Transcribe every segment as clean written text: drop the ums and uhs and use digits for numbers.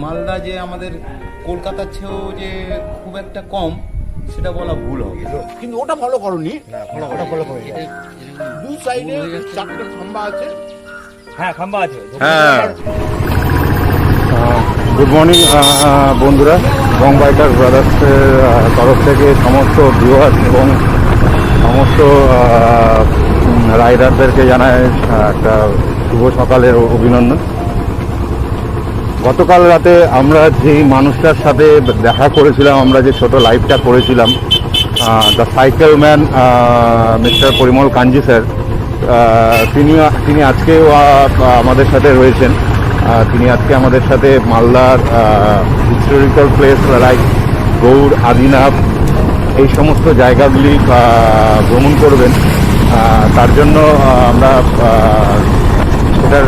মালদা যে আমাদের কলকাতার চেয়েও যে খুব একটা কম সেটা বলা ভুল হবে, কিন্তু ওটা ফলো করনি। ওটা ফলো করে দুই সাইডে চারটে খাম্বা আছে। হ্যাঁ খাম্বা আছে। হ্যাঁ, গুড মর্নিং বন্ধুরা। বং বাইকার ব্রাদার্সের তরফ থেকে সমস্ত ভিউয়ার্স এবং সমস্ত রাইডারদেরকে জানায় একটা শুভ সকালের অভিনন্দন। গতকাল রাতে আমরা যেই মানুষটার সাথে দেখা করেছিলাম, আমরা যে ছোট লাইভটা করেছিলাম, the cycle man mister Parimal Kanji sir, তিনি আজকেও আমাদের সাথে রয়েছেন। তিনি আজকে আমাদের সাথে মালদার historical place like Gaur, Adinath, এই সমস্ত জায়গাগুলি ভ্রমণ করবেন। তার জন্য আমরা সেটার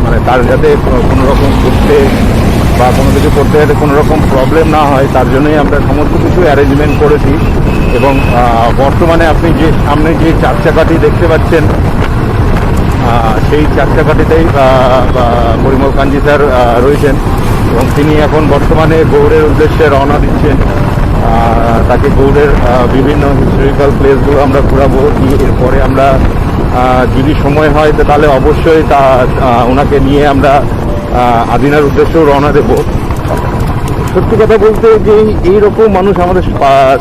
মানে তার যাতে কোনো রকম করতে বা কোনো কিছু করতে যাতে কোনো রকম প্রবলেম না হয়, তার জন্যই আমরা সমস্ত কিছু অ্যারেঞ্জমেন্ট করেছি। এবং বর্তমানে আপনি যে সামনে যে চার চাকাটি দেখতে পাচ্ছেন, সেই চার চাকাটিতেই পরিমল কাঞ্জি স্যার রয়েছেন এবং তিনি এখন বর্তমানে গৌড়ের উদ্দেশ্যে রওনা দিচ্ছেন। তাকে গৌড়ের বিভিন্ন হিস্টোরিক্যাল প্লেসগুলো আমরা ঘোরাবো। এরপরে আমরা যদি সময় হয় তাহলে অবশ্যই ওনাকে নিয়ে আমরা আদিনার উদ্দেশ্যেও রওনা দেব। সত্যি কথা বলতে যে এইরকম মানুষ আমাদের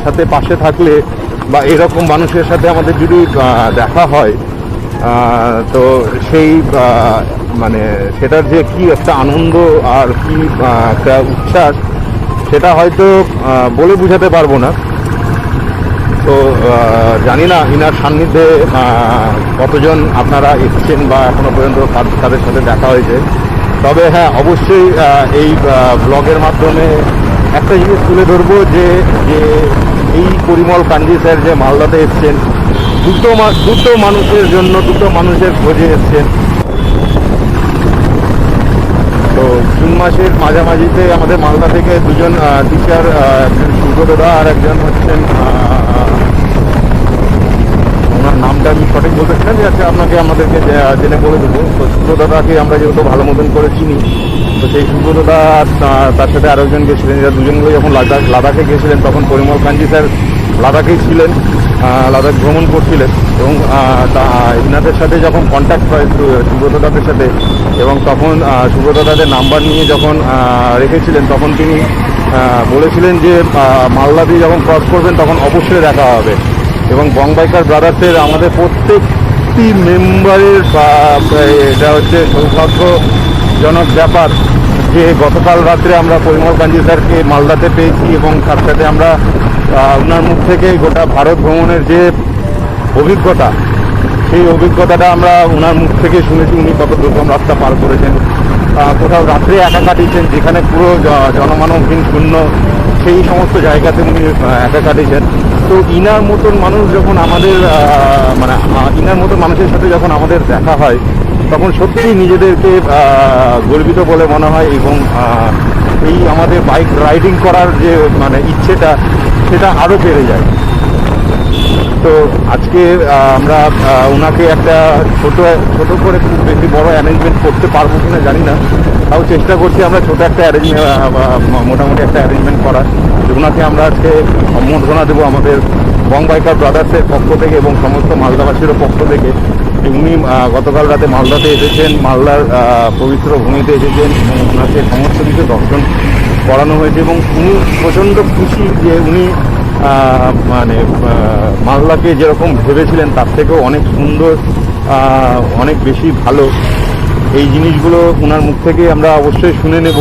সাথে পাশে থাকলে বা এরকম মানুষের সাথে আমাদের যদি দেখা হয়, তো সেই মানে সেটার যে কি একটা আনন্দ আর কি একটা উচ্ছ্বাস, সেটা হয়তো বলে বোঝাতে পারবো না। তো জানি না ইনার সান্নিধ্যে কতজন আপনারা এসেছেন বা এখনো পর্যন্ত তাদের সাথে দেখা হয়েছে। তবে হ্যাঁ, অবশ্যই এই ব্লগের মাধ্যমে একটা জিনিস তুলে ধরবো যে এই পরিমল কাঞ্জি স্যার যে মালদাতে এসছেন, দুটো মানুষের জন্য, দুটো মানুষের খোঁজে এসছেন। তো জুন মাসের মাঝামাঝিতে আমাদের মালদা থেকে দুজন টিচার, একজন সুব্রতদা আর একজন হচ্ছেন, ওনার নামটা আমি সঠিক বলতেছিলাম যে আচ্ছা আপনাকে আমাদেরকে জেনে বলে দেবো। তো সুব্রতদাকে আমরা যেহেতু ভালো মতন করে চিনি, তো সেই সুব্রতদা তার সাথে আরেকজন গেছিলেন। এরা দুজন মিলে যখন লাদাখে গেছিলেন, তখন পরিমল কাঞ্জি স্যার লাদাখেই ছিলেন, লাদাখ ভ্রমণ করছিলেন। এবং ইনাদের সাথে যখন কন্ট্যাক্ট হয় সুব্রতদাদের সাথে, এবং তখন সুব্রতদাদের নাম্বার নিয়ে যখন রেখেছিলেন, তখন তিনি বলেছিলেন যে মালদা দিয়ে যখন ক্রস করবেন তখন অবশ্যই দেখা হবে। এবং বং বাইকার ব্রাদার্সের আমাদের প্রত্যেকটি মেম্বারের এটা হচ্ছে সৌভাগ্যজনক ব্যাপার যে গতকাল রাত্রে আমরা পরিমল কাঞ্জি স্যারকে মালদাতে পেয়েছি, এবং তার সাথে আমরা ওনার মুখ থেকে গোটা ভারত ভ্রমণের যে অভিজ্ঞতা, সেই অভিজ্ঞতাটা আমরা ওনার মুখ থেকে শুনেছি। উনি কত দুর্গম রাস্তা পার করেছেন, কোথাও রাত্রে একা কাটিয়েছেন, যেখানে পুরো জনমানবহীন শূন্য, সেই সমস্ত জায়গাতে উনি একা কাটিয়েছেন। তো ইনার মতন মানুষ যখন আমাদের মানে ইনার মতন মানুষের সাথে যখন আমাদের দেখা হয়, তখন সত্যি নিজেদেরকে গর্বিত বলে মনে হয়। এবং এই আমাদের বাইক রাইডিং করার যে মানে ইচ্ছেটা, সেটা আরও বেড়ে যায়। তো আজকে আমরা ওনাকে একটা ছোট করে, খুব বেশি বড় অ্যারেঞ্জমেন্ট করতে পারবো কিনা জানি না, তাও চেষ্টা করছি আমরা ছোট একটা মোটামুটি একটা অ্যারেঞ্জমেন্ট করার। ওনাকে আমরা আজকে সম্বর্ধনা দেবো আমাদের বং বাইকার ব্রাদার্সের পক্ষ থেকে এবং সমস্ত মালদাবাসীরও পক্ষ থেকে। উনি গতকাল রাতে মালদাতে এসেছেন, মালদার পবিত্র ভূমিতে এসেছেন, এবং ওনাকে সমস্ত কিছু দর্শন করানো হয়েছে। এবং উনি প্রচণ্ড খুশি যে উনি মানে মালদাকে যেরকম ভেবেছিলেন তার থেকেও অনেক সুন্দর, অনেক বেশি ভালো। এই জিনিসগুলো ওনার মুখ থেকে আমরা অবশ্যই শুনে নেব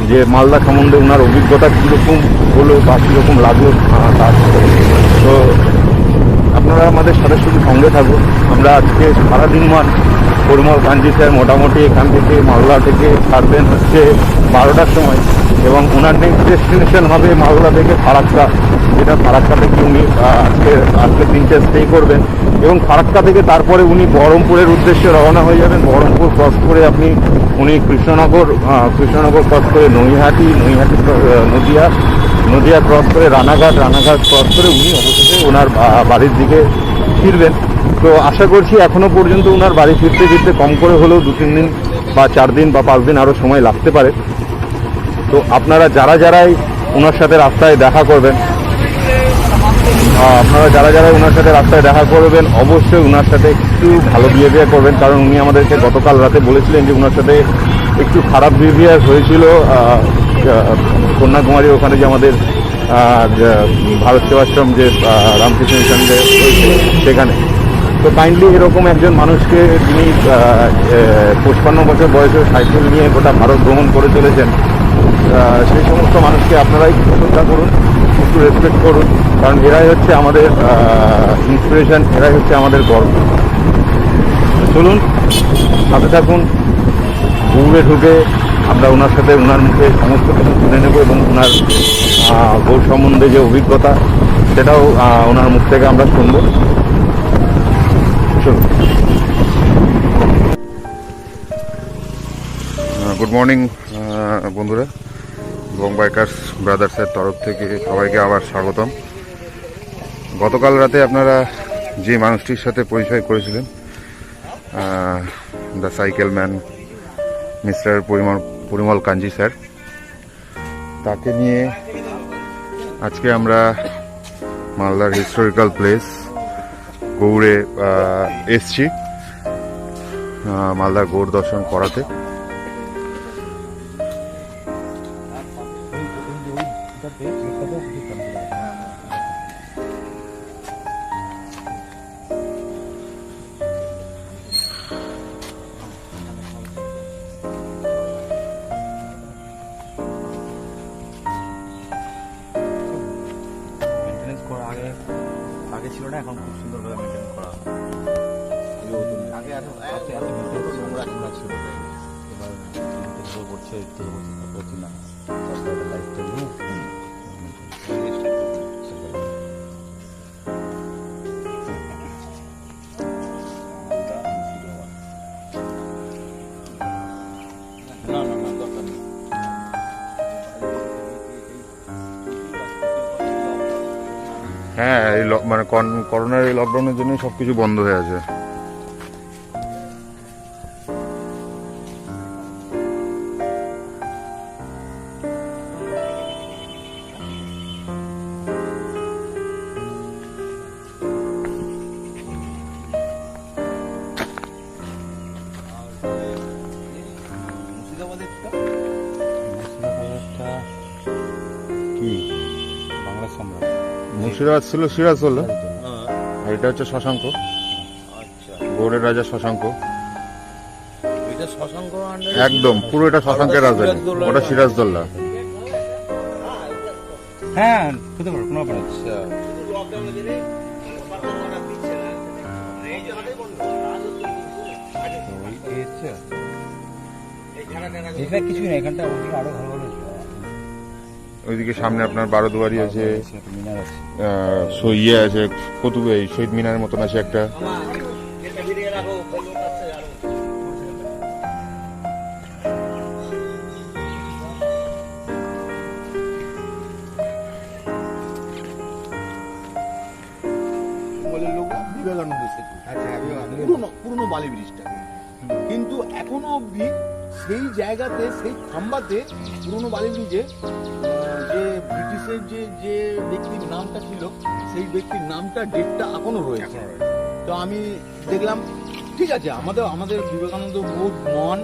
যে মালদা সম্বন্ধে ওনার অভিজ্ঞতা কীরকম হলো বা কীরকম লাগলো তার। তো আপনারা আমাদের সাথে শুধু সঙ্গে থাকুন। আমরা আজকে সারাদিন পরিমল কাঞ্জি স্যার মোটামুটি এখান থেকে মালদা থেকে ছাড়বেন হচ্ছে 12টার সময়, এবং ওনার নেক্সট ডেস্টিনেশন হবে মালদা থেকে ফারাক্কা, যেটা ফারাক্কা থেকে উনি আজকে দিনটা স্টে করবেন। এবং ফারাক্কা থেকে তারপরে উনি বহরমপুরের উদ্দেশ্যে রওনা হয়ে যাবেন। বহরমপুর ক্রস করে উনি কৃষ্ণনগর ক্রস করে নৈহাটি নদিয়া ক্রস করে রানাঘাট ক্রস করে উনি অবশেষে ওনার বাড়ির দিকে ফিরবেন। তো আশা করছি এখনও পর্যন্ত ওনার বাড়ি ফিরতে কম করে হলেও 2-3 দিন বা 4 দিন বা 5 দিন আরও সময় লাগতে পারে। তো আপনারা যারাই ওনার সাথে রাস্তায় দেখা করবেন, ওনার সাথে রাস্তায় দেখা করবেন, অবশ্যই ওনার সাথে একটু ভালো বিহেভিয়ার করবেন, কারণ উনি আমাদেরকে গতকাল রাতে বলেছিলেন যে ওনার সাথে একটু খারাপ বিহেভিয়ার হয়েছিল কন্যাকুমারী ওখানে যে আমাদের ভারত সেবাশ্রম যে রামকৃষ্ণ মিশন যে রয়েছে সেখানে। তো কাইন্ডলি এরকম একজন মানুষকে যিনি 55 বছর বয়সে সাইকেল নিয়ে গোটা ভারত ভ্রমণ করে চলেছেন, সেই সমস্ত মানুষকে আপনারাই শ্রদ্ধা করুন, একটু রেসপেক্ট করুন, কারণ এরাই হচ্ছে আমাদের ইন্সপিরেশন, এরাই হচ্ছে আমাদের গর্ব। চলুন সাথে থাকুন, গৌড়ে ঢুকে আমরা ওনার সাথে ওনার মুখে সমস্ত কিছু শুনে নেব এবং ওনার গৌড় সম্বন্ধে যে অভিজ্ঞতা সেটাও ওনার মুখ থেকে আমরা শুনব। চলুন। গুড মর্নিং বন্ধুরা, লং বাইকার্স ব্রাদার্সের তরফ থেকে সবাইকে আবার স্বাগতম। গতকাল রাতে আপনারা যে মানুষটির সাথে পরিচয় করেছিলেন, the cycle man mister Parimal Kanji sir, তাকে নিয়ে আজকে আমরা মালদার হিস্টোরিক্যাল প্লেস গৌড়ে এসছি মালদার গৌড় দর্শন করাতে। আগে ছিল না, এখন খুব সুন্দরভাবে মেনটেন করা হয়। আগে এত নোংরা নোংরা ছিল, এবার করছে করছি না লাইফটা নিয়ে হ্যাঁ, এই মানে করোনার এই লকডাউনের জন্য সবকিছু বন্ধ হয়ে আছে। কি বাংলা সম্রাট মুর্শিদাবাদ ছিল সিরাজদৌল্লা, আর এটা হচ্ছে শশাঙ্ক, আচ্ছা গৌড়ের রাজা শশাঙ্ক। এটা শশাঙ্ক একদম পুরো এটা শশাঙ্কের রাজধানী, ওটা সিরাজদৌল্লা। হ্যাঁ হতে পারে, কোনো ব্যাপার না। আচ্ছা এখানে কিছুই না, এখানটা ওদিকে আরো ভালো ভালো ওইদিকে সামনে আপনার বারোদুয়ারি আছে, মিনার আছে। ইয়ে আছে, কতুবে শহীদ মিনারের মতন আছে একটা। বিবেকানন্দ সেতু, পুরনো বালি ব্রিজটা, কিন্তু এখনো অবধি সেই জায়গাতে, সেই খাম্বাতে পুরনো বালি ব্রিজে যে ব্রিটিশের যে ব্যক্তির নামটা ছিল, সেই ব্যক্তির নামটা, ডেটটা এখনো রয়েছে। তো আমি দেখলাম ঠিক আছে, আমাদের বিবেকানন্দ বোধ মহান,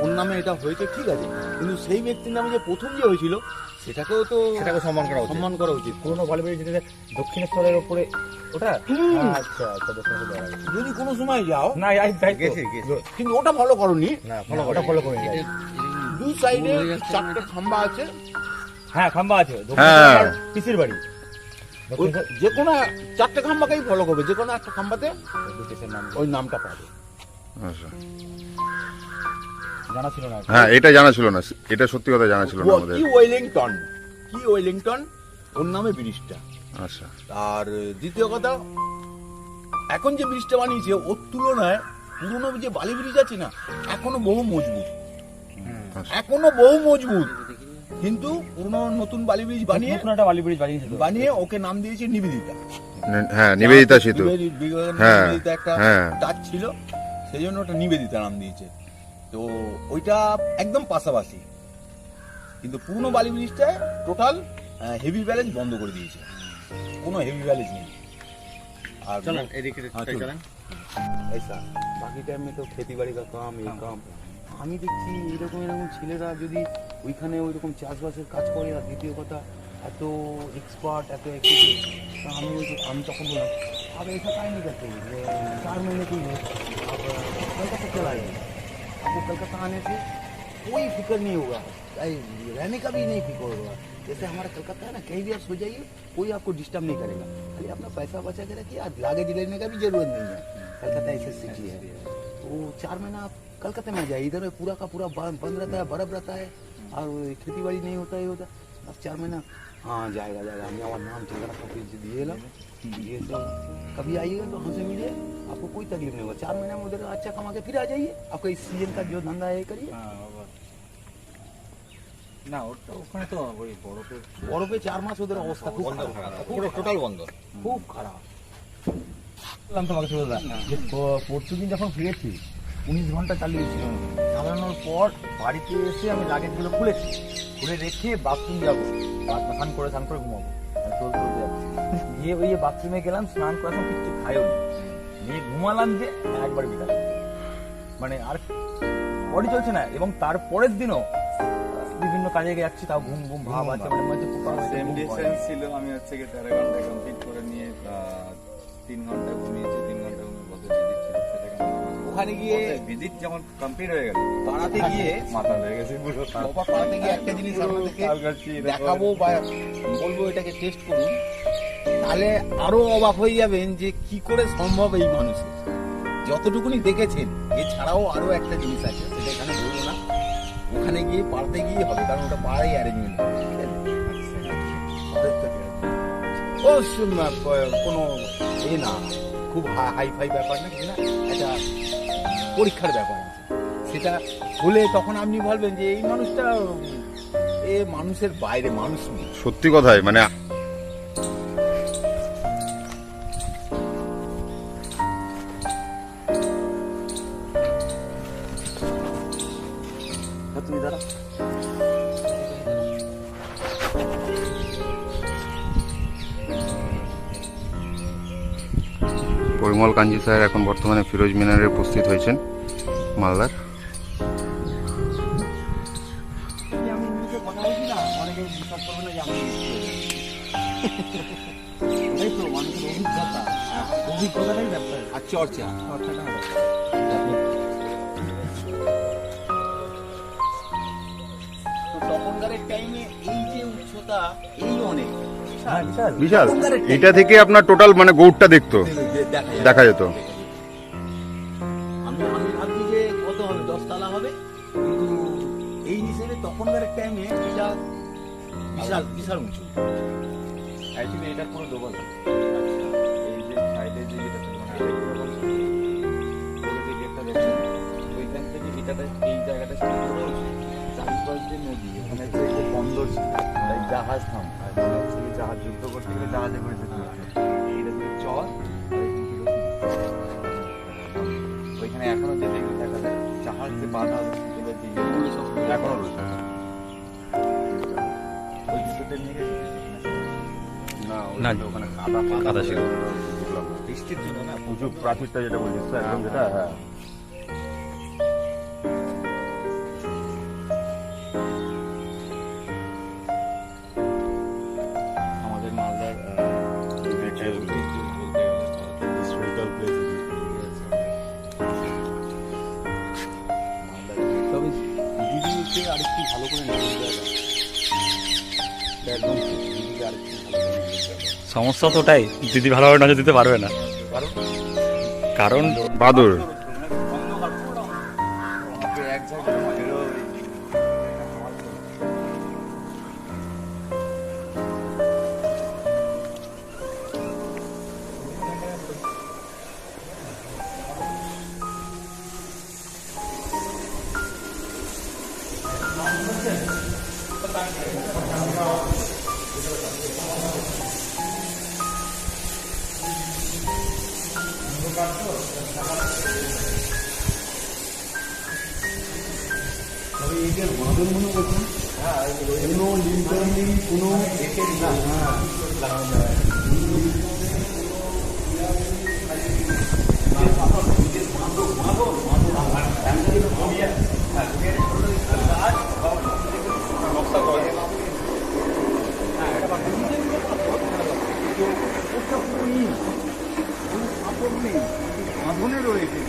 ওর নামে এটা হয়েছে, ঠিক আছে, কিন্তু সেই ব্যক্তির নামে যে প্রথম যে হয়েছিল সেটাকেও তো সম্মান করা উচিত। পুরোনো বালিবাড়ি যেটা দক্ষিণেশ্বরের উপরে, ওটা আচ্ছা আচ্ছা দক্ষিণেশ্বর। যদি কোনো সময় যাও, না গেছি কিন্তু ওটা ফলো করনি, না ওটা ফলো করে যাই। দুই সাইডে 4টে খাম্বা আছে। হ্যাঁ খাম্বা আছে, হ্যাঁ। পিসির বাড়ি যে কোনো 4টে খাম্বাকেই ফলো করবে, যে কোনো একটা খাম্বাতে নাম ওই নামটা পাবে। আচ্ছা, জানা ছিল না। হ্যাঁ এটা জানা ছিল না, এটা সত্যি কথা জানা ছিল না আমাদের। কি ওয়েলিংটন ওর নামে ব্রিজটা। আচ্ছা, আর দ্বিতীয় কথা, এখন যে ব্রিজটা বানিয়েছে ওর তুলনায় পুরনো যে বালি ব্রিজ আছে না, এখনো বহু মজবুত, কিন্তু পুরনো নতুন বালি ব্রিজ বানিয়ে একটা বালি ব্রিজ বানিয়ে ওকে নাম দিয়েছে নিবেদিতা। হ্যাঁ নিবেদিতা সেতু, হ্যাঁ নিবেদিতা একটা হ্যাঁ টাচ ছিল, সেই জন্য ওটা নিবেদিতা নাম দিয়েছে। তো ওইটা একদম পাশাপাশি, কিন্তু পুরনো বালি ব্রিজটায় টোটাল হেভি ব্যালেন্স বন্ধ করে দিয়েছে, কোনো হেভি ব্যালেন্স নেই। আর चलन एदिके हाँ, चलो। चलन ऐसा बाकी टाइम में तो खेती बाड़ी का काम ये काम আমি দেখছি এরকম এরকম ছেলেরা যদি ওইখানে ওইরকম চাষবাসের কাজ করে, আর দ্বিতীয় কথা এত এক্সপার্ট এত আমি তখন বললাম अब ऐसा काहे नहीं करते 4 महीने के लिए अब कलकत्ता चला जाए, आपको कलकत्ता आने से कोई फिक्र नहीं होगा, रहने का भी नहीं फिक्र होगा। जैसे हमारा कलकत्ता है ना, कहीं भी आप सो जाइए कोई आपको डिस्टर्ब नहीं करेगा, खाली अपना पैसा बचा के रखिए, लागे लेने का भी जरूरत नहीं है। कलकत्ता ऐसे सिटी है, तो 4 महीना आप कलकत्ता में आ जाइए, इधर पूरा का पूरा बंद रहता है, बर्फ रहता है, और खेती बाड़ी नहीं होता है अब 4 महीना। हाँ जाएगा हमें और नाम ठिकाना सब कुछ दिए ना, ये सब कभी आइएगा तो हमसे मिलिए, आपको कोई तकलीफ नहीं होगा। 4 महीने में उधर अच्छा कमा के फिर आ जाइए, आपका इस सीजन का जो धंधा है ये करिए। না ওখানে তো ওই বরফে 4 মাস ওদের অবস্থা খুব খারাপ, পুরো টোটাল বন্ধ, খুব খারাপ। বললাম তোমাকে সুরদা যে পরশু দিন যখন ফিরেছি 19 ঘন্টা চালিয়েছিল, চালানোর পর বাড়িতে এসে আমি লাগেজগুলো খুলেছি, খুলে রেখে বাথরুম যাবো, স্নান করে ঘুমাবো, গিয়ে ওই বাথরুমে গেলাম, স্নান করার কিচ্ছু খাইও নিয়ে ঘুমালাম যে একবার বিকাল, মানে আর বডি চলছে না। এবং তারপরের দিনও বিভিন্ন কাজে যাচ্ছি, তাও ঘুম ঘুম ভাব আছে, মানে মধ্যে সেম ডিস্টেন্স ছিল। আমি হচ্ছে কি 13 ঘন্টা কমপ্লিট করে নিয়ে 3 ঘন্টা ঘুমিয়েছি, 3 ঘন্টা ঘুমিয়ে বসে ভিজিট ছিল, সেটাকে ওখানে গিয়ে ভিজিট যখন কমপ্লিট হয়ে গেল পাড়াতে গিয়ে মাথা লেগে গেছে পুরো। বাবা পাড়াতে গিয়ে একটা জিনিস আপনাদেরকে কালকাছি দেখাবো বা বলবো এটাকে টেস্ট করুন, তাহলে আরো অবাক হয়ে যাবেন যে কি করে সম্ভব এই মানুষের। যতটুকুনি দেখেছেন এছাড়াও আরো একটা জিনিস আছে, সেটা এখানে বলবো না, ওখানে গিয়ে পাড়াতে গিয়ে হবে, কারণ ওটা পাড়াই অ্যারেঞ্জমেন্ট, কোনো এ না, খুব হাই ফাই ব্যাপার না, কিছু না, একটা পরীক্ষার ব্যাপার আছে। সেটা হলে তখন আপনি বলবেন যে এই মানুষটা এ মানুষের বাইরে মানুষ নেই। সত্যি কথাই মানে তুমি দাঁড়া, পরিমল কাঞ্জি স্যার এখন বর্তমানে ফিরোজ মিনারে উপস্থিত হয়েছেন মালদার। আমি নিজে কথা বলছি না, অনেকে বিশ্বাস করবে না যে আমি এই তো মানুষের অভিজ্ঞতাটাই ব্যাপার আর চর্চা। তো তখনকার টাইমে এই যে উচ্চতা এই অনেক বিশাল, এটা থেকে আপনার টোটাল মানে গৌড়টা দেখতো, দেখা যেত। আমি ভাবছি যে কত হবে, 10 তলা হবে, কিন্তু এই হিসেবে তখনকার টাইমে এটা বিশাল বিশাল উঁচু। অ্যাকচুয়ালি এটা পুরো ডবল। এই যে সাইডে যে যেটা ছিল মানে যে গেটটা দেখছেন, ওইখান থেকে এটাতে এই জায়গাটা ছিল পুরো চারিপাশ দিয়ে নদী, ওখানে যে বন্দর ছিল, তাই জাহাজ থাম, আর মনে হচ্ছে কি জাহাজ যুদ্ধ করতে গেলে জাহাজে করে যেতে হচ্ছে। এটা ছিল চর, আর এখানে ছিল ওইখানে এখনো যে দেখতে দেখা যায় জাহাজ যে বাঁধা এগুলো দিয়ে এখনো রয়েছে। ওই যুদ্ধতে নিয়ে গেছে না ওখানে কাদা ছিল, বৃষ্টির জন্য না উঁচু প্রাচীরটা যেটা বলছিস একদম, যেটা হ্যাঁ আমাদের মালদার হিস্টোরিক্যাল প্লেস। তবে দিদিকে আরেকটু ভালো করে নিয়ে যাবে, একদম দিদিকে আরেকটু ভালো করে নিয়ে যাবে। সমস্যা তো ওটাই, দিদি ভালোভাবে নজর দিতে পারবে না, কারণ বাদুর। এক জায়গায় এদের বাঁধন মনে করছেন কোনো লিন্টার নেই, কোনো বাঁধনে রয়েছে।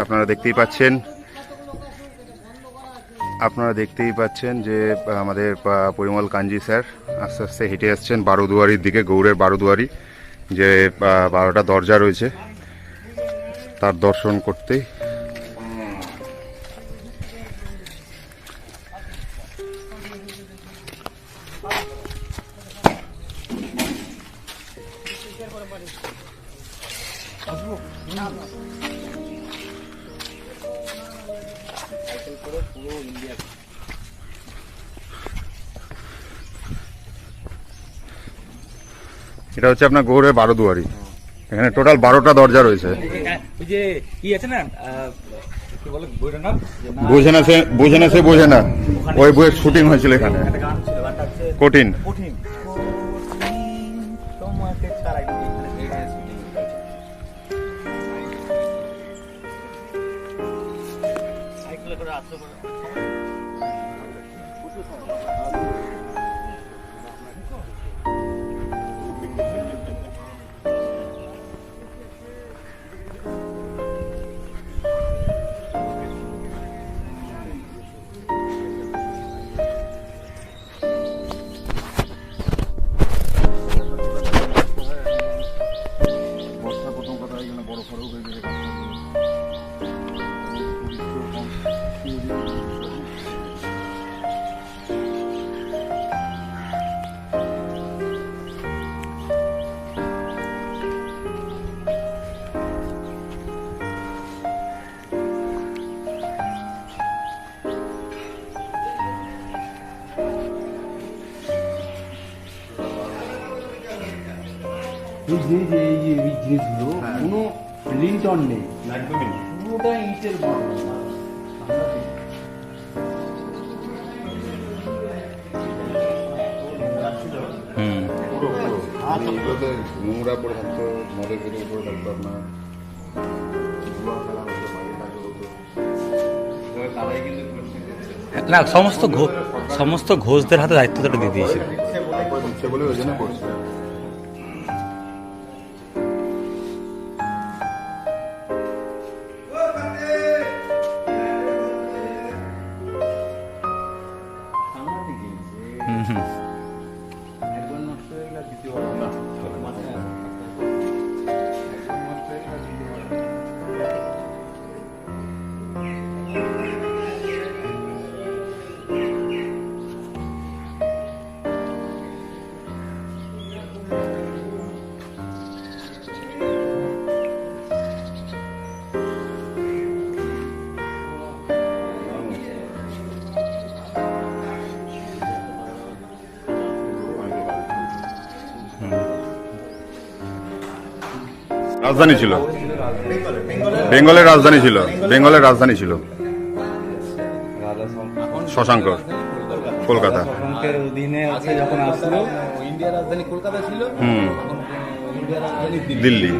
আপনারা দেখতেই পাচ্ছেন যে আমাদের পরিমল কাঞ্জি স্যার আস্তে আস্তে হেঁটে আসছেন বারোদুয়ারির দিকে, গৌড়ের বারোদুয়ারি যে 12টা দরজা রয়েছে তার দর্শন করতে। এটা হচ্ছে আপনার গৌড়ের বারোদুয়ারি, এখানে টোটাল 12টা দরজা রয়েছে। ওই যে কি আছে না কি বলে বইটা না, বোঝে না সে বোঝে না, ওই বইয়ের শুটিং হয়েছিল এখানে। একটা গান ছিল, গানটা হচ্ছে কঠিন কঠিন তোমাকে ছাড়াই এখানে শুটিং সাইকেলে করে আসতে পারে। বর্ষা প্রথম কথা এখানে বড় ফরক হয়ে গেছে। এই জিনিসগুলো কোনো লিন্টন নেই, পুরোটা ইটের বাঁধন। নোংরা পরে থাকতো, মদের বেরিয়ে পরে থাকতো, আপনার না সমস্ত ঘোষদের হাতে দায়িত্বটা দিয়ে দিয়েছিল। সে বলে ওই জন্য করছে। একবার নষ্ট হয়ে গেলে দ্বিতীয়বার না চলে, মাথায় আসে। একবার নষ্ট হয়ে গেলে দ্বিতীয়বার না। রাজধানী ছিল, বেঙ্গলের রাজধানী ছিল, বেঙ্গলের রাজধানী ছিল শশাঙ্ক, কলকাতা। শশাঙ্কের অধীনে আছে যখন আসলো, ইন্ডিয়ার রাজধানী কলকাতা ছিল, হুম, এখন ইন্ডিয়ার রাজধানী দিল্লি।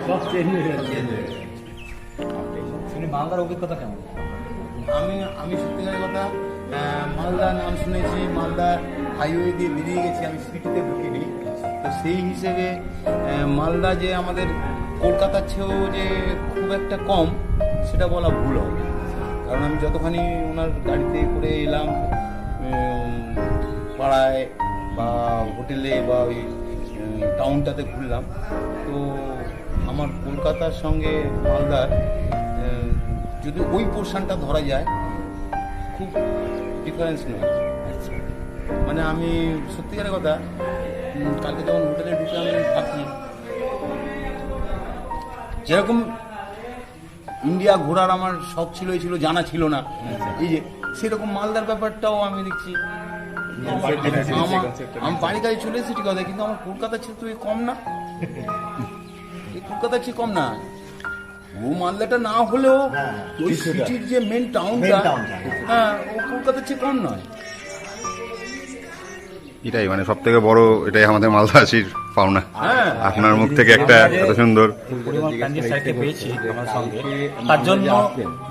সব চেঞ্জ হয়ে গেছে। শুনি মালদার অভিজ্ঞতা কেমন? আমি সত্যিকারের কথা মালদা নাম শুনেছি, মালদা হাইওয়ে দিয়ে বেরিয়ে গেছি, আমি সিটিতে ঢুকিনি। তো সেই হিসেবে মালদা যে আমাদের কলকাতার চেয়েও যে খুব একটা কম সেটা বলা ভুল হবে, কারণ আমি যতখানি ওনার গাড়িতে করে এলাম পাড়ায় বা হোটেলে বা ওই টাউনটাতে ঘুরলাম, তো আমার কলকাতার সঙ্গে মালদার যদি ওই পোর্শনটা ধরা যায় খুব ডিফারেন্স নয়। মানে আমি সত্যিকারের কথা কালকে যখন হোটেলে ঢুকে আমি ভাবছি যেরকম ইন্ডিয়া ঘোরার আমার শখ ছিল জানা ছিল না, এই যে সেরকম মালদার ব্যাপারটাও আমি দেখছি। আমি বাড়ি কাজে চলে এসেছি ঠিক কথা, কিন্তু আমার কলকাতার চেয়ে তো কম না, এই কলকাতার চেয়ে কম না। ও মালদাটা না হলেও ওই সিটির যে মেন টাউনটা, হ্যাঁ ও কলকাতার চেয়ে কম নয়। এটাই মানে সব থেকে বড়, এটাই আমাদের মালদাসীর পাওনা। হ্যাঁ আপনার মুখ থেকে একটা এত সুন্দর পরিমল কাঞ্জি স্যারকে পেয়েছি আমার সঙ্গে, তার জন্য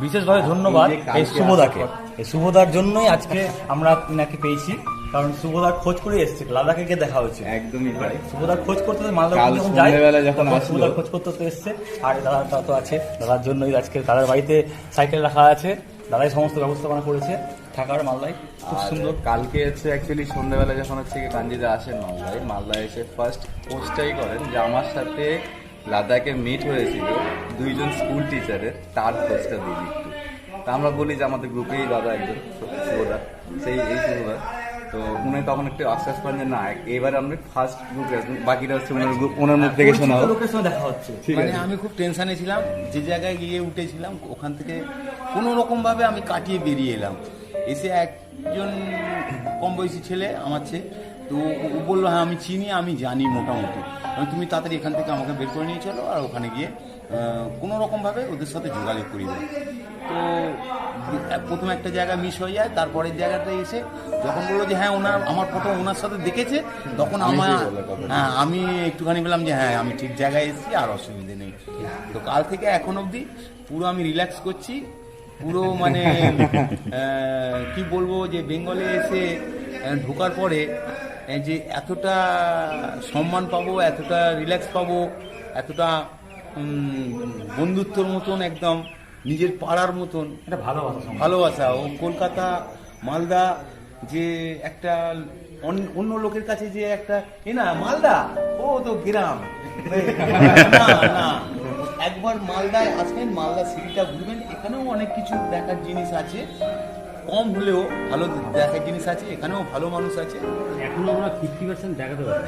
বিশেষভাবে ধন্যবাদ এই শুভদাকে। এই শুভদার জন্যই আজকে আমরা নাকি পেয়েছি, কারণ শুভদার খোঁজ করে এসেছে, লাদাখে গিয়ে দেখা হয়েছে। একদমই তাই। শুভদার খোঁজ করতে মালদা কাল যখন যায় সন্ধ্যেবেলা যখন তখন আসলো, শুভদার খোঁজ করতে এসছে। আর দাদা তো আছে, দাদার জন্যই আজকে দাদার বাড়িতে সাইকেল রাখা আছে, দাদাই সমস্ত ব্যবস্থাপনা করেছে থাকার মালদায়। খুব সুন্দর। কালকে হচ্ছে অ্যাকচুয়ালি সন্ধ্যাবেলা যখন হচ্ছে কি কাঞ্জিদা আসেন মালদায় এসে ফার্স্ট পোস্টটাই করেন যে আমার সাথে লাদাখে মিট হয়েছিল দুইজন স্কুল টিচারের, তার পোস্টটা দিই একটু। তা আমরা বলি যে আমাদের গ্রুপেই দাদা একজন শুভদা, এই শুভদা। তো উনি তখন একটু আশ্বাস করেন যে না এবার আমরা ফার্স্ট গ্রুপে আসবো, বাকিটা হচ্ছে ওনার মুখ থেকে শোনা হোক। লোকের সঙ্গে দেখা হচ্ছে। মানে আমি খুব টেনশনে ছিলাম, যে জায়গায় গিয়ে উঠেছিলাম ওখান থেকে কোনো রকম ভাবে আমি কাটিয়ে বেরিয়ে এলাম। এসে একজন কম বয়সী ছেলে আমার চেয়ে, তো ও বললো হ্যাঁ আমি চিনি, আমি জানি মোটামুটি, তুমি তাড়াতাড়ি এখান থেকে আমাকে বের করে নিয়ে চলো, আর ওখানে গিয়ে কোনো রকমভাবে ওদের সাথে যোগাযোগ করিয়ে দেয়। তো প্রথম একটা জায়গা মিস হয়ে যায়, তারপরের জায়গাটায় এসে যখন বললো যে হ্যাঁ আমার ফটো ওনার সাথে দেখেছে, তখন হ্যাঁ আমি একটুখানি বললাম যে হ্যাঁ আমি ঠিক জায়গায় এসেছি, আর অসুবিধে নেই। তো কাল থেকে এখন অবধি পুরো আমি রিল্যাক্স করছি, পুরো মানে কি বলবো যে বেঙ্গলে এসে ঢোকার পরে যে এতটা সম্মান পাবো, এতটা রিল্যাক্স পাবো, এতটা বন্ধুত্বর মতন, একদম নিজের পাড়ার মতন এটা ভালোবাসা। ও কলকাতা মালদা যে একটা অন্য লোকের কাছে যে একটা না মালদা ও তো গ্রাম না, একবার মালদায় আসবেন, মালদা সিটিটা ঘুরবেন, এখানেও অনেক কিছু দেখার জিনিস আছে, কম হলেও ভালো দেখার জিনিস আছে, এখানেও ভালো মানুষ আছে। এখনো আমরা 50% দেখাতে পারি।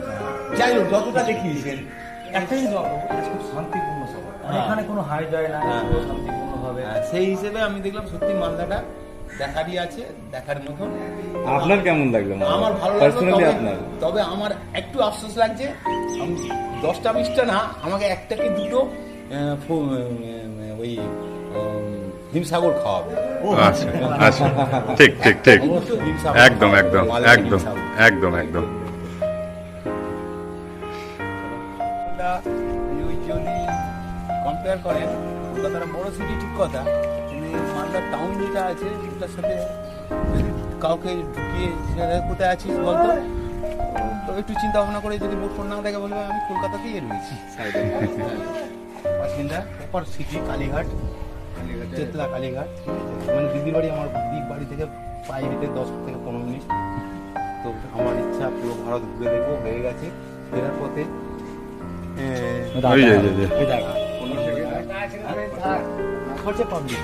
যাই হোক যতটা দেখিয়েছেন একটাই খুব শান্তিপূর্ণ শহর, এখানে কোনো হাই যায় না, শান্তিপূর্ণ ভাবে। সেই হিসেবে আমি দেখলাম সত্যি মালদাটা দেখারই আছে, দেখার মতন। আপনার কেমন লাগলো? আমার ভালো লাগলো, তবে আমার একটু আফসোস লাগছে, আমি 10টা 20টা না, আমাকে একটা কি দুটো ওই হিমসাগর খাওয়াবে। আচ্ছা আচ্ছা ঠিক ঠিক ঠিক একদম একদম একদম একদম একদম ওই যদি কম্পেয়ার করেন, কলকাতার বড় সিটি ঠিক কথা, কিন্তু মালদার টাউন যেটা আছে সেটার সাথে যদি কাউকে ঢুকিয়ে কোথায় আছিস বলতো, তো একটু চিন্তা ভাবনা করে যদি বোর্ড না দেখে বলবে আমি কলকাতাতেই রয়েছি। বাসিন্দা প্রপার সিটি কালীঘাট, চেতলা কালীঘাট, মানে দিদির বাড়ি, আমার দিদির বাড়ি থেকে পায়ে হেঁটে 10 থেকে 15 মিনিট। তো আমার ইচ্ছা পুরো ভারত ঘুরে দেখবো, হয়ে গেছে ফেরার পথে খরচা পাবলিক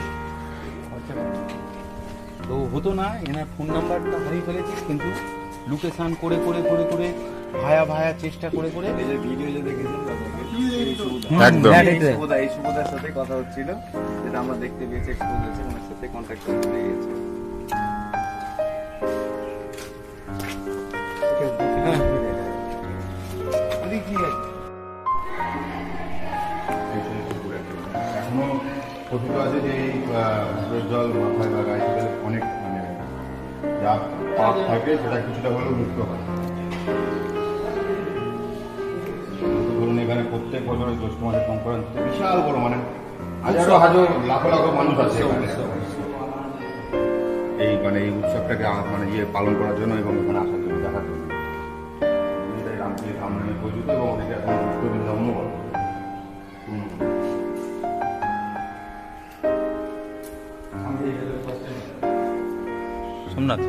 তো হতো না, এনার ফোন নাম্বারটা হারিয়ে ফেলেছি, কিন্তু লোকেশন করে করে করে করে ভায়া চেষ্টা করে করে ভিডিও যে দেখেছেন একদম এই শুভদার সাথে কথা হচ্ছিল, যেটা আমরা দেখতে পেয়েছি, এক্সপোজ হয়েছে, ওনার সাথে কন্ট্যাক্ট করতে পেরে গেছে। এখনো কথিত আছে যে এই জল মাথায় বা গায়ে গেলে অনেক মানে যা পাপ থাকে সেটা কিছুটা হলেও মুক্ত হয়। ধরুন এখানে প্রত্যেক বছর জ্যৈষ্ঠ মাসের সংক্রান্তিতে বিশাল বড় মানে হাজারো লাখো লাখো মানুষ আছে এই মানে এই উৎসবটাকে মানে পালন করার জন্য এবং এখানে আসার জন্য, দেখার জন্য। রামকৃষ্ণ সামনে প্রযুক্ত এবং অনেকে এখন দুষ্ট বৃন্দাবনও বলে। সোমনাথ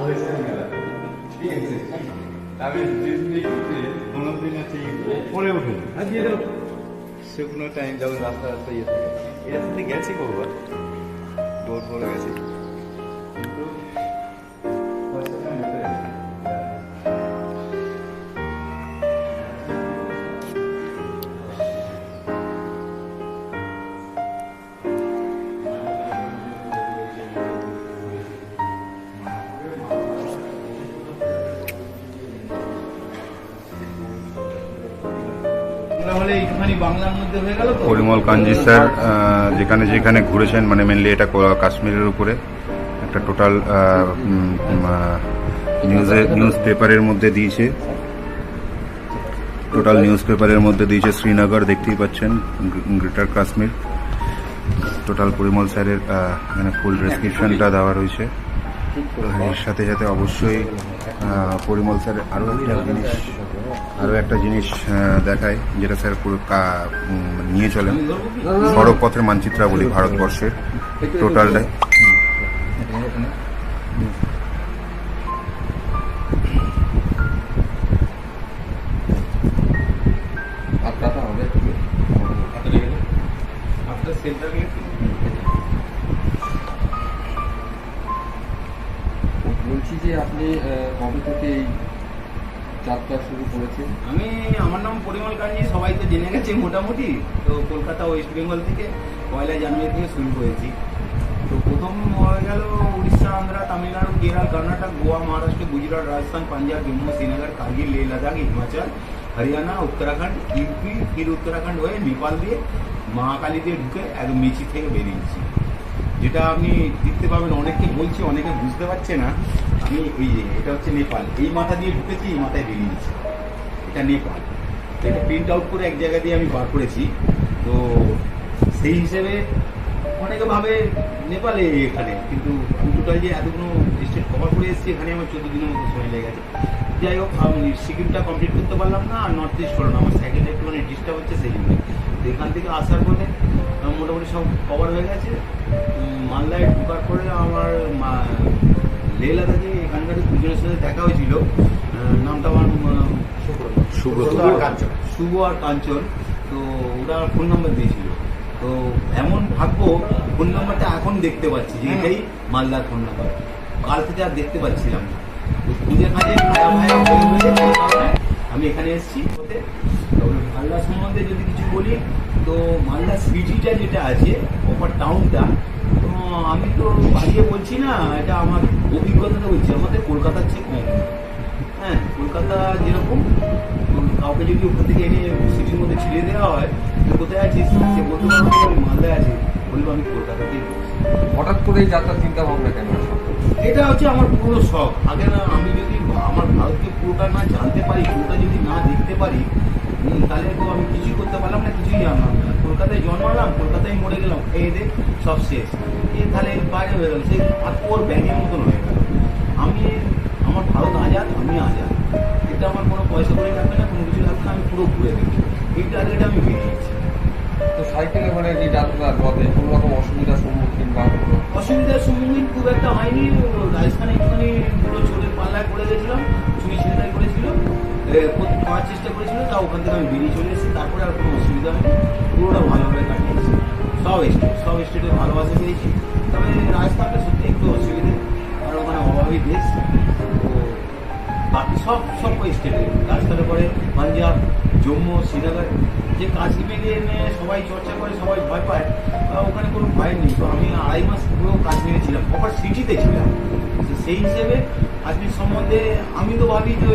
ঠিক আছে, আমি কোনোদিন আছে পরে উঠে শুকনো টাইম যখন রাস্তা রাস্তা ইয়ে থাকে এই রাস্তাতে গেছি কবার দৌড় পড়ে গেছি কিন্তু হলে একটুখানি বাংলার মধ্যে হয়ে গেল তো। পরিমল কাঞ্জি স্যার যেখানে যেখানে ঘুরেছেন মানে মেনলি এটা কাশ্মীরের উপরে একটা টোটাল নিউজ পেপারের মধ্যে দিয়েছে, টোটাল নিউজ পেপারের মধ্যে দিয়েছে শ্রীনগর, দেখতেই পাচ্ছেন গ্রেটার কাশ্মীর। টোটাল পরিমল স্যারের মানে ফুল ডেসক্রিপশনটা দেওয়া রয়েছে। আর এর সাথে সাথে অবশ্যই পরিমল স্যার আরও একটা জিনিস দেখায়, যেটা স্যার পুরো নিয়ে চলেন সড়ক পথের মানচিত্রাবলী ভারতবর্ষের টোটালটাই। বলছি যে আপনি কবে থেকে এই যাত্রা শুরু করেছেন? আমার নাম পরিমল কাঞ্জি, সবাই তো জেনে গেছে মোটামুটি। তো কলকাতা ওয়েস্ট বেঙ্গল থেকে 1 জানুয়ারি থেকে শুরু করেছি। তো প্রথম হয়ে গেল উড়িষ্যা, আন্ধ্রা, তামিলনাড়ু, কেরল, কর্ণাটক, গোয়া, মহারাষ্ট্র, গুজরাট, রাজস্থান, পাঞ্জাব, জম্মু, শ্রীনগর, কার্গিল, লেহ লাদাখ, হিমাচল, হরিয়ানা, উত্তরাখণ্ড, ইউপি, ফির উত্তরাখণ্ড হয়ে নেপাল দিয়ে মহাকালী দিয়ে ঢুকে একদম মেচি থেকে বেরিয়েছি। যেটা আপনি দেখতে পাবেন, অনেককে বলছি, অনেকে বুঝতে পারছে না। আমি এই যে এটা হচ্ছে নেপাল, এই মাথা দিয়ে ঢুকেছি, এই মাথায় বেরিয়েছি, এটা নেপাল। এটা প্রিন্ট আউট করে এক জায়গা দিয়ে আমি বার করেছি। তো সেই হিসেবে অনেকে ভাবে নেপালে এখানে, কিন্তু আমি টোটাল যে এতগুলো স্টেট কভার করে এসেছি, এখানে আমার 14 দিনের মতো সময় লেগে গেছে। যাই হোক, আমি সিকিমটা কমপ্লিট করতে পারলাম না, আর নর্থ ইস্ট হলো না, আমার সাইকেলটা একটুখানি ডিস্টার্ব হচ্ছে সেই জন্য। তো এখান থেকে আসার পরে মোটামুটি সব কভার হয়ে গেছে। মালদায় ঢোকার পরে আমার লেহ লাদাখে এখানকার দুজনের সাথে দেখা হয়েছিল, নামটা আমার শুভ আর কাঞ্চন। তো ওরা ফোন নাম্বার দিয়েছিল। তো এমন ভাগ্য, ফোন নাম্বারটা এখন দেখতে পাচ্ছি যে এটাই মালদার ফোন নাম্বার। কাল থেকে আর দেখতে পাচ্ছিলাম না। তো খুঁজে খাঁজে আমি এখানে এসেছি। মালদা সম্বন্ধে যদি কিছু বলি, তো মালদা সিটিটা যেটা আছে, প্রপার টাউনটা, তো আমি তো বাড়িয়ে বলছি না, এটা আমার অভিজ্ঞতাটা বলছি, আমাদের কলকাতার চেয়ে কম। হ্যাঁ, কলকাতা যেরকম কাউকে যদি ওখান থেকে এনে সিটির মধ্যে ছিঁড়ে দেওয়া হয়, তো কোথায় আছিস, সে বলতে পারবো আমি মালদায় আছি, বলবো আমি কলকাতাতেই বলছি। হঠাৎ করে এই যাত্রার চিন্তা ভাবনা কেন? এটা হচ্ছে আমার পুরো শখ। আগে না, আমি যদি আমার ভারতকে পুরোটা না জানতে পারি, পুরোটা যদি না দেখতে পারি, তাহলে তো আমি কিছুই করতে পারলাম না, কিছুই জানলাম না। কলকাতায় জন্মালাম, কলকাতায় মরে গেলাম, এই দেখ সব শেষ। তাহলে বাইরে হয়ে গেল, সেই ওর ব্যাঙের মতন হয়ে গেল। আমার ভারত আজাদ, আমি আজাদ। এটা আমার কোনো পয়সা করে লাগবে না, কোনো কিছু লাগবে না, আমি পুরো ঘুরে দেখি। এই টার্গেটে আমি বেরিয়েছি। তো সাইকেলে মানে এই যাত্রার পথে কোনো রকম অসুবিধার সম্মুখীন বা অসুবিধার সম্মুখীন খুব একটা হয়নি। রাজস্থানে একটুখানি দুটো চোরের পাল্লায় পড়ে গেছিলাম, চুরি ছিনতাই করেছিল, পাওয়ার চেষ্টা করেছিল, তা ওখান থেকে আমি বেরিয়ে চলে এসেছি। তারপরে আর কোনো অসুবিধা হয়নি, পুরোটা ভালোভাবে কাটিয়েছি। সব স্টেটে ভালোবাসা পেয়েছি। তবে রাজস্থানটা সত্যি একটু অসুবিধে, কারণ ওখানে অভাবী দেশ। তো বাকি সব স্টেটে, রাজস্থানের পরে পাঞ্জাব, জম্মু, শ্রীনগর, যে কাশ্মীরে নিয়ে সবাই চর্চা করে, সবাই ভয় পায়, ওখানে কোনো ভয় নেই। তো আমি 2.5 মাস পুরো কাশ্মীরে ছিলাম, প্রপার সিটিতে ছিলাম। সেই হিসেবে কাশ্মীর সম্বন্ধে আমি তো ভাবি যে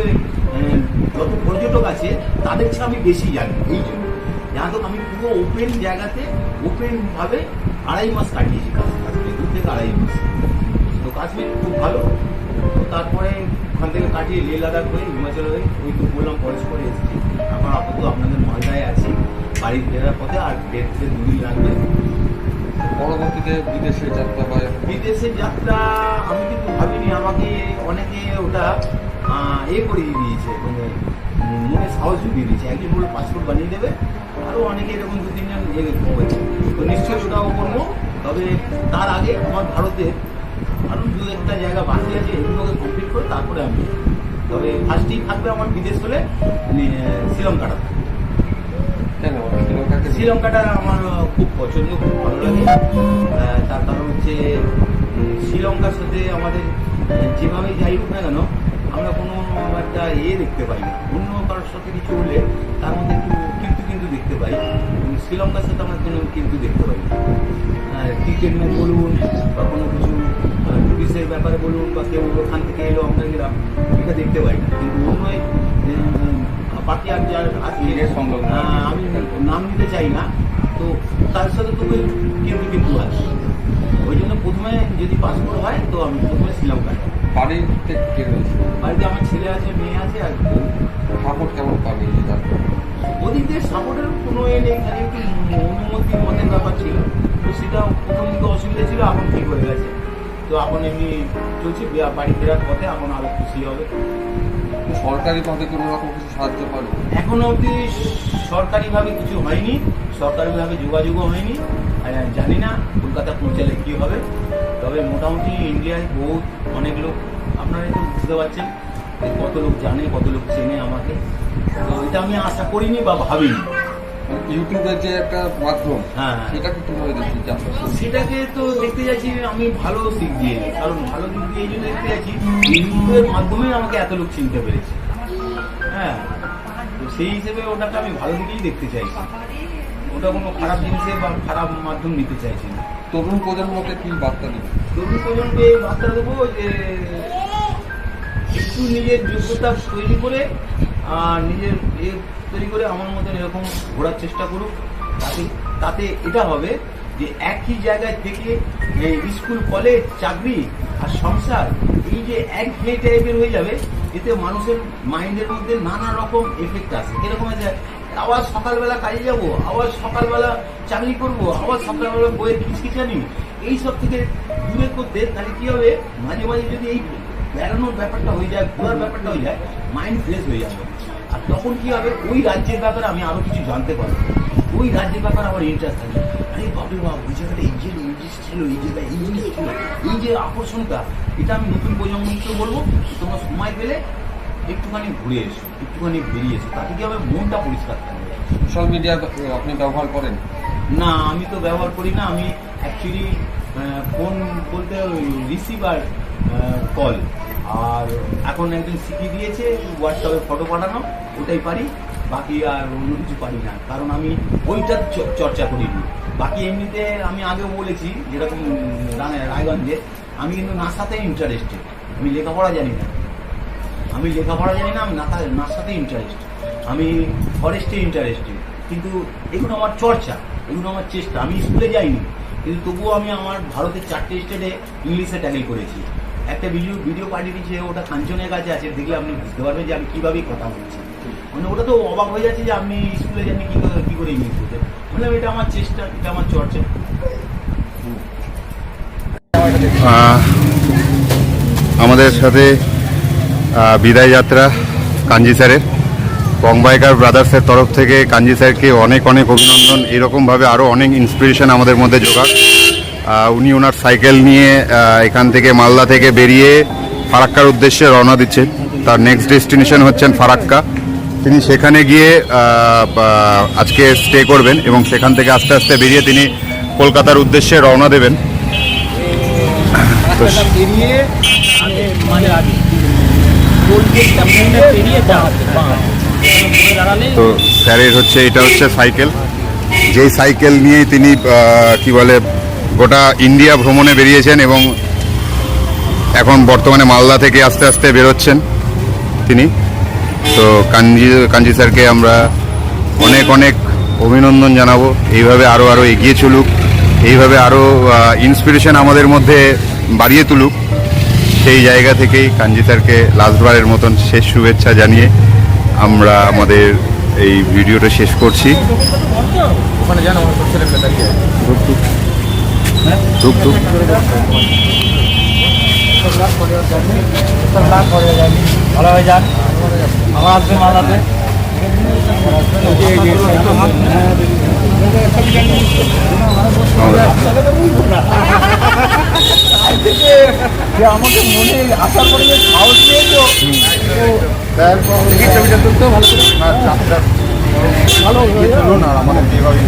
যত পর্যটক আছে তাদের চেয়ে আমি বেশি জানি। এই জন্য যাতে আমি পুরো ওপেন জায়গাতে ওপেনভাবে 2.5 মাস কাটিয়েছি কাশ্মীরে, 2 থেকে 2.5 মাস। তো কাশ্মীর খুব ভালো। তো তারপরে ওখান থেকে কাটিয়ে লেহ লাদাখ হয়ে হিমাচল হয়ে, ওই তো বললাম ফরেস্ট করে এসেছি। এখন আপাতত আপনাদের মালদায় আছি, বাড়ি ফেরার পথে আর 1.5 থেকে 2 দিন লাগবে। পরবর্তীতে বিদেশে যাত্রা বা বিদেশের যাত্রা আমি কিন্তু ভাবিনি। আমাকে অনেকে ওটা করিয়ে দিয়েছে, মানে মনে সাহস জুগিয়ে দিয়েছে। একজন বলে পাসপোর্ট বানিয়ে দেবে, আরও অনেকে এরকম 2-3 জন করেছে। তো নিশ্চয়ই ওটাও করবো। তবে তার আগে আমার ভারতের আরও দু একটা জায়গা বাকি আছে, এগুলোকে কমপ্লিট করে তারপরে আমি, তবে ফার্স্টেই থাকবে আমার বিদেশ হলে শ্রীলঙ্কাটা। কেন শ্রীলঙ্কাকে শ্রীলঙ্কাটা আমার খুব পছন্দ, খুব ভালো লাগে। তার কারণ হচ্ছে শ্রীলঙ্কার সাথে আমাদের যেভাবে যাই হোক না কেন আমরা কোনো একটা দেখতে পাই না। অন্য কারোর সাথে কিছু হলে তার মধ্যে একটু কিন্তু দেখতে পাই, শ্রীলঙ্কার সাথে আমরা কোনো কিন্তু দেখতে পাই না। ক্রিকেট ম্যাচ বলুন বা কোনো কিছু টুরিস্টের ব্যাপারে বলুন বা কেউ ওখান থেকে এলো আমরা গেলাম, এটা দেখতে পাই না। কিন্তু অন্য বাকি আর যার আছে আমি নাম নিতে চাই না, তো তার সাথে তো কিন্তু আছে। ওই জন্য প্রথমে যদি পাসপোর্ট হয় তো আমি প্রথমে শ্রীলঙ্কা। বাড়িতে কে রয়েছে? বাড়িতে আমার ছেলে আছে, মেয়ে আছে, আর সাপোর্ট কেমন পাবে? ওদিক দিয়ে সাপোর্টের কোনো নেই, খালি একটু অনুমতি মতের ব্যাপার ছিল, তো সেটা প্রথম দিকে অসুবিধা ছিল, এখন ঠিক হয়ে গেছে। তো এখন এমনি চলছে, বাড়ি ফেরার পথে এখন আরো খুশি হবে। সরকারিভাবে কোনো রকম কিছু সাহায্য পাবে? এখনো অবধি সরকারিভাবে কিছু হয়নি, সরকারিভাবে যোগাযোগও হয়নি, জানি না কলকাতা পৌঁছালে কী হবে। তবে মোটামুটি ইন্ডিয়ায় অনেক লোক, আপনারা তো বুঝতে পারছেন কত লোক জানে, কত লোক চেনে আমাকে, তো এটা আমি আশা করিনি বা ভাবিনি। ইউটিউবের যে একটা মাধ্যম, হ্যাঁ, সেটাকে কিভাবে দেখতে চাচ্ছেন? সেটাকে তো দেখতে যাচ্ছি আমি ভালো দিক দিয়ে, কারণ ভালো দিক দিয়ে এই জন্য দেখতে যাচ্ছি ইউটিউবের মাধ্যমে আমাকে এত লোক চিনতে পেরেছে। হ্যাঁ, তো সেই হিসেবে ওটাকে আমি ভালো দিকেই দেখতে চাইছি, ওটা কোনো খারাপ জিনিসে বা খারাপ মাধ্যম নিতে চাইছি না। তরুণ প্রজন্মকে কি বার্তা দিবে? তরুণ প্রজন্মকে বার্তা দেবো যে একটু নিজের যোগ্যতা তৈরি করে নিজের তৈরি করে আমার মতন এরকম ঘোরার চেষ্টা করুক। তাতে এটা হবে যে একই জায়গায় থেকে স্কুল, কলেজ, চাকরি আর সংসার এই যে একঘেয়ে টাইপের হয়ে যাবে, এতে মানুষের মাইন্ডের মধ্যে নানা রকম এফেক্ট আসে। এরকম আছে, আবার সকালবেলা কাজে যাব, আবার সকালবেলা চাকরি করব, আবার সকালবেলা বইয়ের খিচখিচানি, এইসব থেকে দূরে করতে তাহলে কী হবে, মাঝে মাঝে যদি এই বেড়ানোর ব্যাপারটা হয়ে যায়, ঘোরার ব্যাপারটা হয়ে যায়, মাইন্ড ফ্রেশ হয়ে যাবে। আর তখন কি হবে, ওই রাজ্যের ব্যাপারে আমি আরো কিছু জানতে পারবো, ওই রাজ্যের ব্যাপারে আমার ইন্টারেস্ট থাকবে। আরে বাবরে বাবা, ওই জায়গাটা এই যে জিনিস ছিল, এই জায়গায় এই জিনিস ছিল, এই যে আকর্ষণটা, এটা আমি নতুন প্রজন্মকে বলবো তোমরা সময় পেলে একটুখানি ঘুরে এসো, একটুখানি বেরিয়ে এসো, তাতে কি হবে মনটা পরিষ্কার থাকবে। সোশ্যাল মিডিয়া আপনি ব্যবহার করেন? না, আমি তো ব্যবহার করি না। আমি অ্যাকচুয়ালি ফোন বলতে রিসিভার কল, আর এখন একজন শিখিয়ে দিয়েছে হোয়াটসঅ্যাপে ফটো পাঠানো, ওটাই পারি, বাকি আর অন্য কিছু পারি না, কারণ আমি ওইটা চর্চা করিনি। বাকি এমনিতে আমি আগেও বলেছি, যেরকম রায়গঞ্জে আমি কিন্তু নাসাতে ইন্টারেস্টেড, আমি লেখাপড়া জানি না, আমি নাসাতে ইন্টারেস্টেড, আমি ফরেস্টে ইন্টারেস্টেড, কিন্তু এগুলো আমার চর্চা, এগুলো আমার চেষ্টা। আমি স্কুলে যাইনি, কিন্তু তবুও আমি আমার ভারতের 4টে স্টেটে ইংলিশে ট্যাকেল করেছি। একটা ভিডিও পাঠিয়ে দিচ্ছে, ওটা কাঞ্চনের কাছে আছে, দেখলে আপনি বুঝতে পারবেন যে আমি কীভাবে কথা বলছি। মানে ওটা তো অবাক হয়ে যাচ্ছে যে আপনি স্কুলে যাননি কী করে ইংলিশ বলতে, মানে এটা আমার চেষ্টা, এটা আমার চর্চা। আমাদের সাথে বিদায় যাত্রা কাঞ্জি স্যারের, বং বাইকার ব্রাদার্সের তরফ থেকে কাঞ্জি স্যারকে অনেক অনেক অভিনন্দন। এরকমভাবে আরও অনেক ইন্সপিরেশন আমাদের মধ্যে জোগাক। উনি ওনার সাইকেল নিয়ে এখান থেকে মালদা থেকে বেরিয়ে ফারাক্কার উদ্দেশ্যে রওনা দিচ্ছেন। তার নেক্সট ডেস্টিনেশন হচ্ছেন ফারাক্কা। তিনি সেখানে গিয়ে আজকে স্টে করবেন এবং সেখান থেকে আস্তে আস্তে বেরিয়ে তিনি কলকাতার উদ্দেশ্যে রওনা দেবেন। তো স্যারের হচ্ছে এটা হচ্ছে সাইকেল, যেই সাইকেল নিয়েই তিনি কি বলে গোটা ইন্ডিয়া ভ্রমণে বেরিয়েছেন এবং এখন বর্তমানে মালদা থেকে আস্তে আস্তে বেরোচ্ছেন তিনি। তো কাঞ্জি স্যারকে আমরা অনেক অনেক অভিনন্দন জানাবো। এইভাবে আরও এগিয়ে চলুক, এইভাবে আরও ইন্সপিরেশন আমাদের মধ্যে বাড়িয়ে তুলুক। সেই জায়গা থেকেই কাঞ্জি স্যারকে লাস্টবারের মতন শেষ শুভেচ্ছা জানিয়ে আমরা আমাদের এই ভিডিওটা শেষ করছি। ভালোভাবে যান, আমার আসবে মালাতে। আমাদের যে আমাকে মনে আসার পরে যে সাহস দিয়েছো, তারপর ছবিটা তুলতেও ভালো করে না, চাপটা ভালো হলো না আমাদের যেভাবে